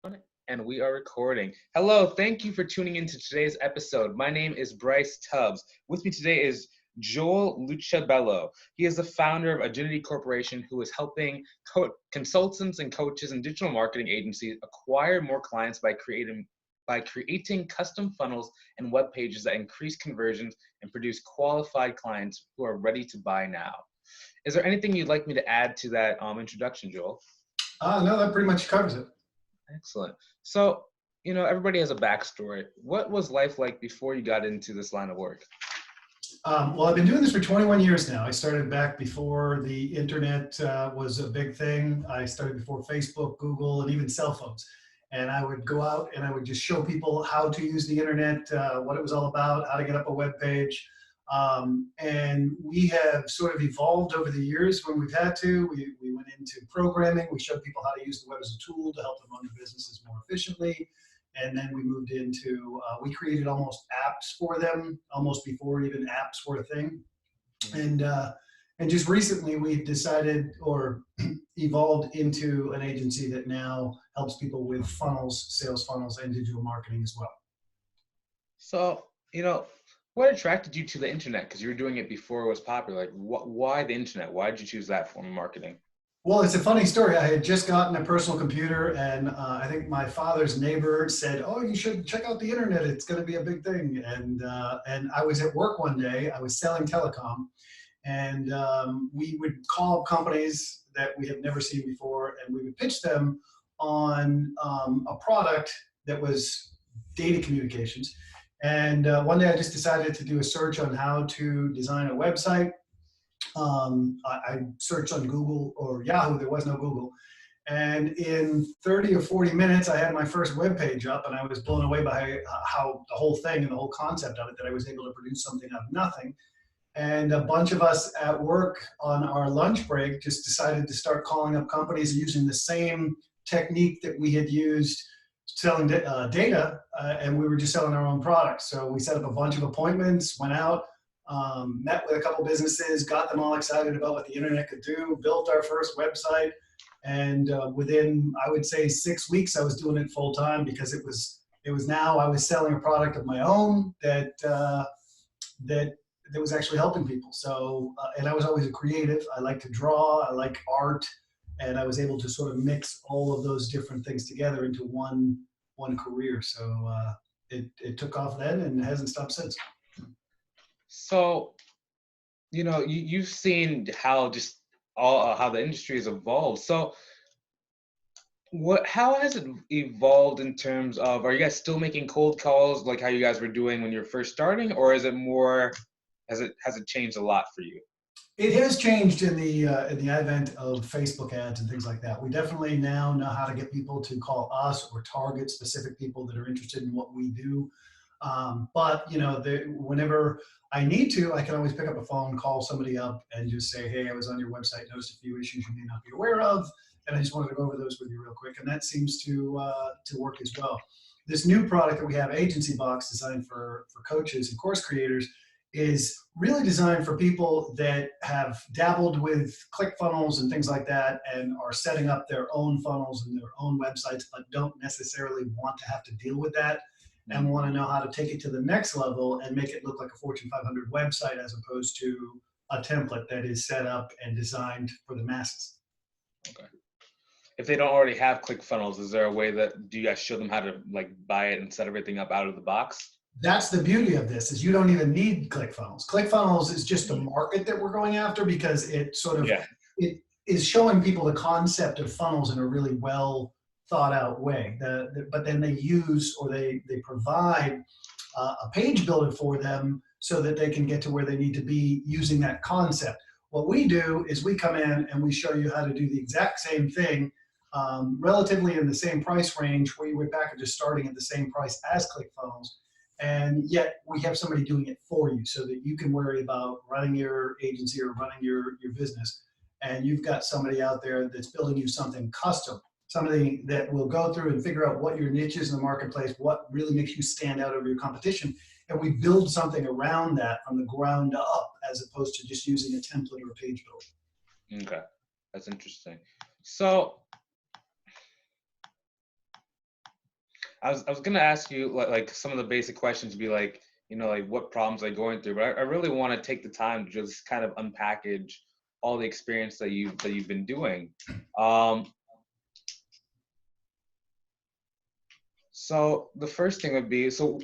And we are recording. Hello, thank you for tuning into today's episode. My name is Bryce Tubbs. With me today is Joel Lucibello. He is the founder of Agility Corporation, who is helping consultants and coaches and digital marketing agencies acquire more clients by creating custom funnels and web pages that increase conversions and produce qualified clients who are ready to buy now. Is there anything you'd like me to add to that introduction, Joel? No, that pretty much covers it. Excellent. So, everybody has a backstory. What was life like before you got into this line of work? Well, I've been doing this for 21 years now. I started back before the internet was a big thing. I started before Facebook, Google, and even cell phones. And I would go out and I would just show people how to use the internet, what it was all about, how to get up a web page. And we have sort of evolved over the years when we've had to. We went into programming. We showed people how to use the web as a tool to help them run their businesses more efficiently. And then we moved into, we created almost apps for them, almost before even apps were a thing. And just recently we decided or evolved into an agency that now helps people with funnels, sales funnels, and digital marketing as well. So, what attracted you to the internet? Because you were doing it before it was popular. Like, why the internet? Why did you choose that form of marketing? Well, it's a funny story. I had just gotten a personal computer, and I think my father's neighbor said, "Oh, you should check out the internet. It's going to be a big thing." And I was at work one day. I was selling telecom, and we would call companies that we had never seen before, and we would pitch them on a product that was data communications. And one day I just decided to do a search on how to design a website. I searched on Google or Yahoo, there was no Google. And in 30 or 40 minutes, I had my first web page up, and I was blown away by how the whole thing and the whole concept of it, that I was able to produce something out of nothing. And a bunch of us at work on our lunch break just decided to start calling up companies using the same technique that we had used selling data, and we were just selling our own products. So we set up a bunch of appointments, went out, met with a couple businesses, got them all excited about what the internet could do, built our first website, and within, I would say, 6 weeks, I was doing it full time because it was now I was selling a product of my own that was actually helping people. So, and I was always a creative. I like to draw. I like art, and I was able to sort of mix all of those different things together into one career. So it took off then and hasn't stopped since. So, you've seen how just how the industry has evolved. So, how has it evolved in terms of, are you guys still making cold calls like how you guys were doing when you were first starting, or is it more, has it changed a lot for you? It has changed in the advent of Facebook ads and things like that. We definitely now know how to get people to call us or target specific people that are interested in what we do. But whenever I need to, I can always pick up a phone, call somebody up, and just say, "Hey, I was on your website, noticed a few issues you may not be aware of, and I just wanted to go over those with you real quick." And that seems to work as well. This new product that we have, Agency Box, designed for coaches and course creators, is really designed for people that have dabbled with ClickFunnels and things like that and are setting up their own funnels and their own websites, but don't necessarily want to have to deal with that and want to know how to take it to the next level and make it look like a Fortune 500 website as opposed to a template that is set up and designed for the masses. Okay. If they don't already have ClickFunnels, is there a way do you guys show them how to like buy it and set everything up out of the box? That's the beauty of this, is you don't even need ClickFunnels. ClickFunnels is just a market that we're going after because it sort of, it is showing people the concept of funnels in a really well thought out way. But then they use, or they provide a page builder for them so that they can get to where they need to be using that concept. What we do is we come in and we show you how to do the exact same thing, relatively in the same price range, where your package is starting at the same price as ClickFunnels. And yet we have somebody doing it for you so that you can worry about running your agency or running your business. And you've got somebody out there that's building you something custom, somebody that will go through and figure out what your niche is in the marketplace, what really makes you stand out over your competition. And we build something around that from the ground up, as opposed to just using a template or a page builder. Okay, that's interesting. So I was gonna ask you like some of the basic questions, be like, like what problems are going through, but I really want to take the time to just kind of unpackage all the experience that you've been doing. Um, so the first thing would be, so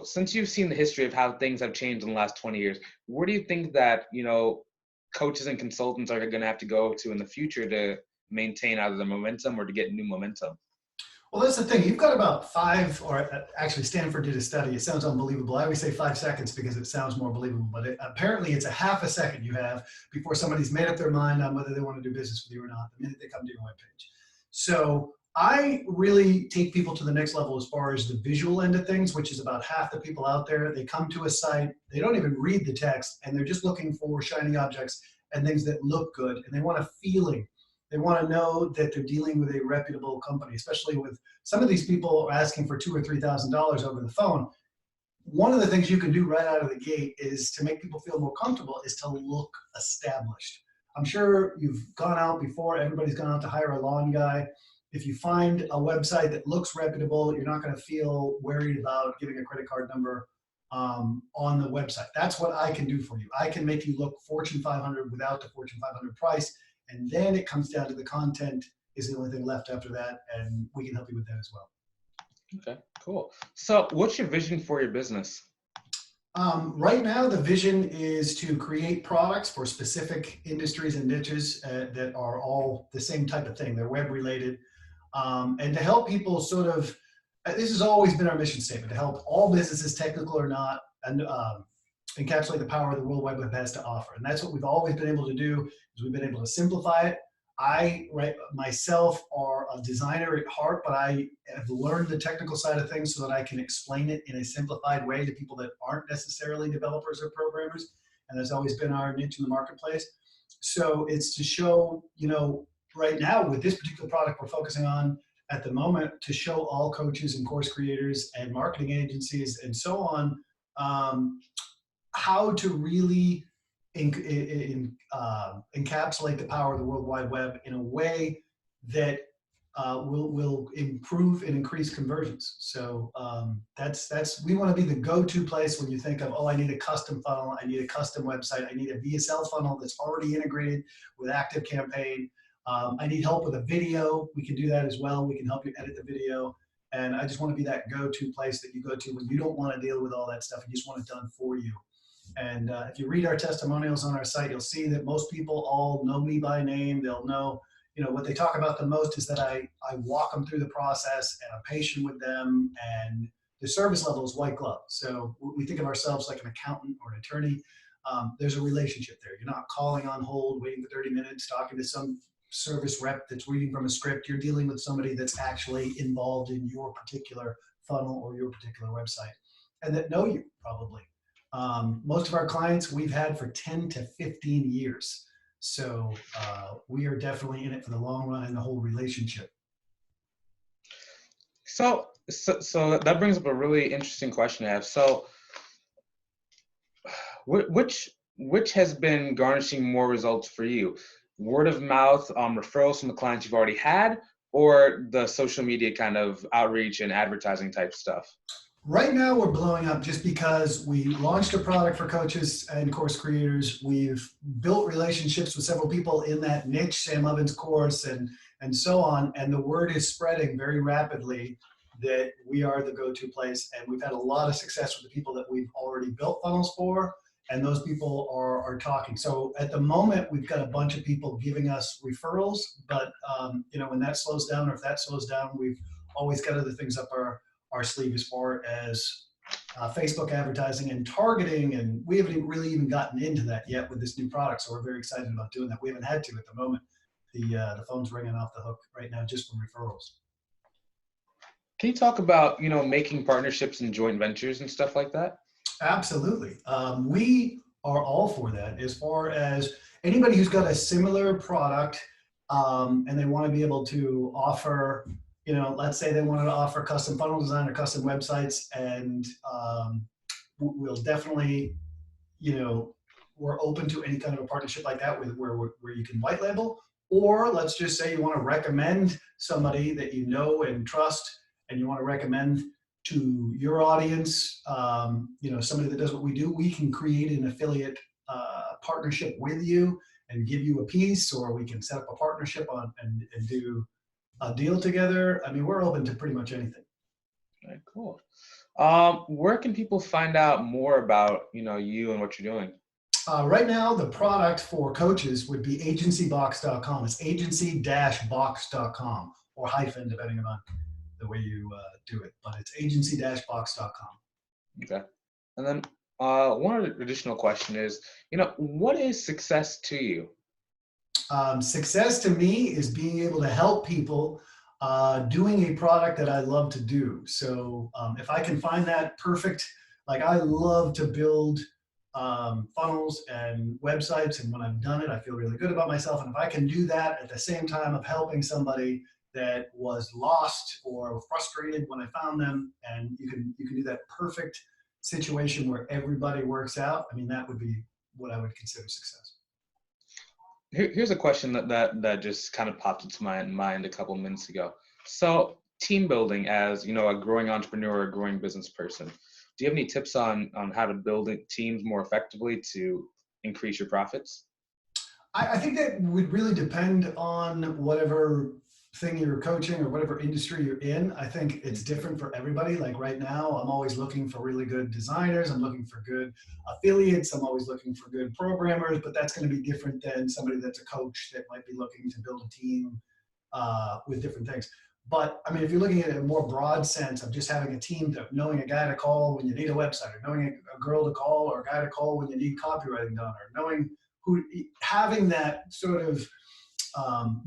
since you've seen the history of how things have changed in the last 20 years, where do you think that, coaches and consultants are going to have to go to in the future to maintain either the momentum or to get new momentum? Well, that's the thing. You've got about five, or actually Stanford did a study. It sounds unbelievable. I always say 5 seconds because it sounds more believable, but apparently it's a half a second you have before somebody's made up their mind on whether they want to do business with you or not, the minute they come to your webpage. So I really take people to the next level as far as the visual end of things, which is about half the people out there. They come to a site, they don't even read the text, and they're just looking for shiny objects and things that look good, and they want a feeling. They want to know that they're dealing with a reputable company, especially with some of these people are asking for $2,000 or $3,000 over the phone. One of the things you can do right out of the gate is to make people feel more comfortable is to look established. I'm sure you've gone out before. Everybody's gone out to hire a lawn guy. If you find a website that looks reputable, you're not going to feel worried about giving a credit card number on the website. That's what I can do for you. I can make you look Fortune 500 without the Fortune 500 price. And then it comes down to the content is the only thing left after that. And we can help you with that as well. Okay, cool. So what's your vision for your business? Right now, the vision is to create products for specific industries and niches that are all the same type of thing. They're web related. And to help people sort of, this has always been our mission statement, to help all businesses, technical or not, and encapsulate the power of the World Wide Web has to offer. And that's what we've always been able to do, is we've been able to simplify it. I myself are a designer at heart, but I have learned the technical side of things so that I can explain it in a simplified way to people that aren't necessarily developers or programmers. And that's always been our niche in the marketplace. So it's to show, right now with this particular product we're focusing on at the moment, to show all coaches and course creators and marketing agencies and so on, how to really encapsulate the power of the World Wide Web in a way that will improve and increase conversions. So that's we want to be the go-to place when you think of, oh, I need a custom funnel, I need a custom website, I need a VSL funnel that's already integrated with ActiveCampaign. I need help with a video. We can do that as well. We can help you edit the video. And I just want to be that go-to place that you go to when you don't want to deal with all that stuff. You just want it done for you. And if you read our testimonials on our site, you'll see that most people all know me by name. They'll know, what they talk about the most is that I walk them through the process and I'm patient with them, and the service level is white glove. So we think of ourselves like an accountant or an attorney. There's a relationship there. You're not calling on hold, waiting for 30 minutes, talking to some service rep that's reading from a script. You're dealing with somebody that's actually involved in your particular funnel or your particular website, and that know you probably. Most of our clients we've had for 10 to 15 years. So we are definitely in it for the long run and the whole relationship. So that brings up a really interesting question I have. So which has been garnishing more results for you? Word of mouth, referrals from the clients you've already had, or the social media kind of outreach and advertising type stuff? Right now we're blowing up just because we launched a product for coaches and course creators. We've built relationships with several people in that niche, Sam Levin's course and so on. And the word is spreading very rapidly that we are the go-to place. And we've had a lot of success with the people that we've already built funnels for. And those people are talking. So at the moment, we've got a bunch of people giving us referrals, but when that slows down, or if that slows down, we've always got other things up our sleeve as far as Facebook advertising and targeting. And we haven't really even gotten into that yet with this new product. So we're very excited about doing that. We haven't had to at the moment. The phone's ringing off the hook right now just from referrals. Can you talk about, making partnerships and joint ventures and stuff like that? Absolutely. We are all for that. As far as anybody who's got a similar product and they want to be able to offer, let's say they wanted to offer custom funnel design or custom websites, and we'll definitely, we're open to any kind of a partnership like that where you can white label, or let's just say you want to recommend somebody that you know and trust, and you want to recommend to your audience, somebody that does what we do, we can create an affiliate partnership with you and give you a piece, or we can set up a partnership and do a deal together. I mean, we're open to pretty much anything. All right, cool. Where can people find out more about, you and what you're doing? Right now, the product for coaches would be agencybox.com. It's agency-box.com, or hyphen, depending on the way you do it. But it's agency-box.com. Okay. And then one additional question is, what is success to you? Success to me is being able to help people doing a product that I love to do. So if I can find that perfect, like I love to build funnels and websites, and when I've done it, I feel really good about myself. And if I can do that at the same time of helping somebody that was lost or frustrated when I found them, and you can do that perfect situation where everybody works out, I mean, that would be what I would consider success. Here's a question that just kind of popped into my mind a couple minutes ago. So team building as, a growing entrepreneur, a growing business person, do you have any tips on how to build teams more effectively to increase your profits? I think that would really depend on whatever thing you're coaching or whatever industry you're in. I think it's different for everybody. Like right now, I'm always looking for really good designers. I'm looking for good affiliates. I'm always looking for good programmers, but that's going to be different than somebody that's a coach that might be looking to build a team with different things. But I mean, if you're looking at it in a more broad sense of just having a team, knowing a guy to call when you need a website, or knowing a girl to call, or a guy to call when you need copywriting done, or knowing having that sort of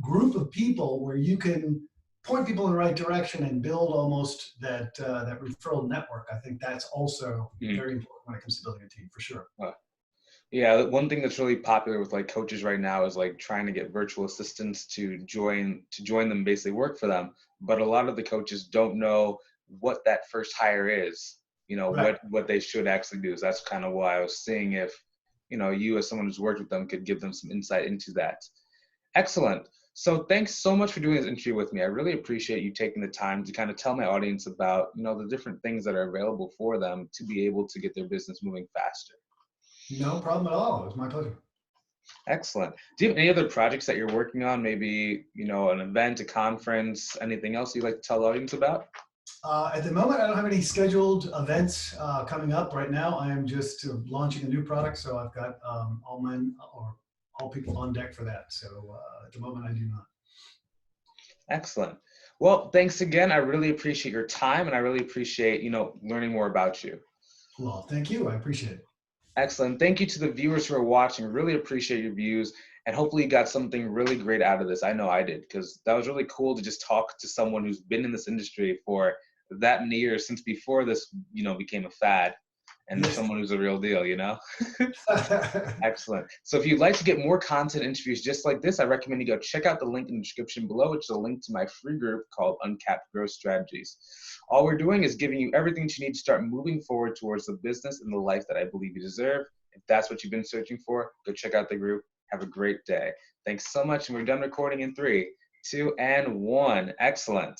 group of people where you can point people in the right direction and build almost that referral network. I think that's also very important when it comes to building a team, for sure. Yeah, one thing that's really popular with like coaches right now is like trying to get virtual assistants to join them, basically work for them. But a lot of the coaches don't know what that first hire is, Right. what they should actually do. So that's kind of why I was seeing if, you as someone who's worked with them could give them some insight into that. Excellent. So thanks so much for doing this interview with me. I really appreciate you taking the time to kind of tell my audience about, the different things that are available for them to be able to get their business moving faster. No problem at all. It was my pleasure. Excellent. Do you have any other projects that you're working on? Maybe, an event, a conference, anything else you'd like to tell the audience about? At the moment, I don't have any scheduled events coming up right now. I am just launching a new product, so I've got all people on deck for that. So at the moment, I do not. Excellent. Well, thanks again. I really appreciate your time, and I really appreciate, learning more about you. Well, thank you. I appreciate it. Excellent. Thank you to the viewers who are watching. Really appreciate your views, and hopefully you got something really great out of this. I know I did, because that was really cool to just talk to someone who's been in this industry for that many years, since before this, became a fad, and Yes. someone who's a real deal, Excellent. So if you'd like to get more content interviews just like this, I recommend you go check out the link in the description below, which is a link to my free group called Uncapped Growth Strategies. All we're doing is giving you everything you need to start moving forward towards the business and the life that I believe you deserve. If that's what you've been searching for, go check out the group. Have a great day. Thanks so much, and we're done recording in 3, 2, and 1. Excellent.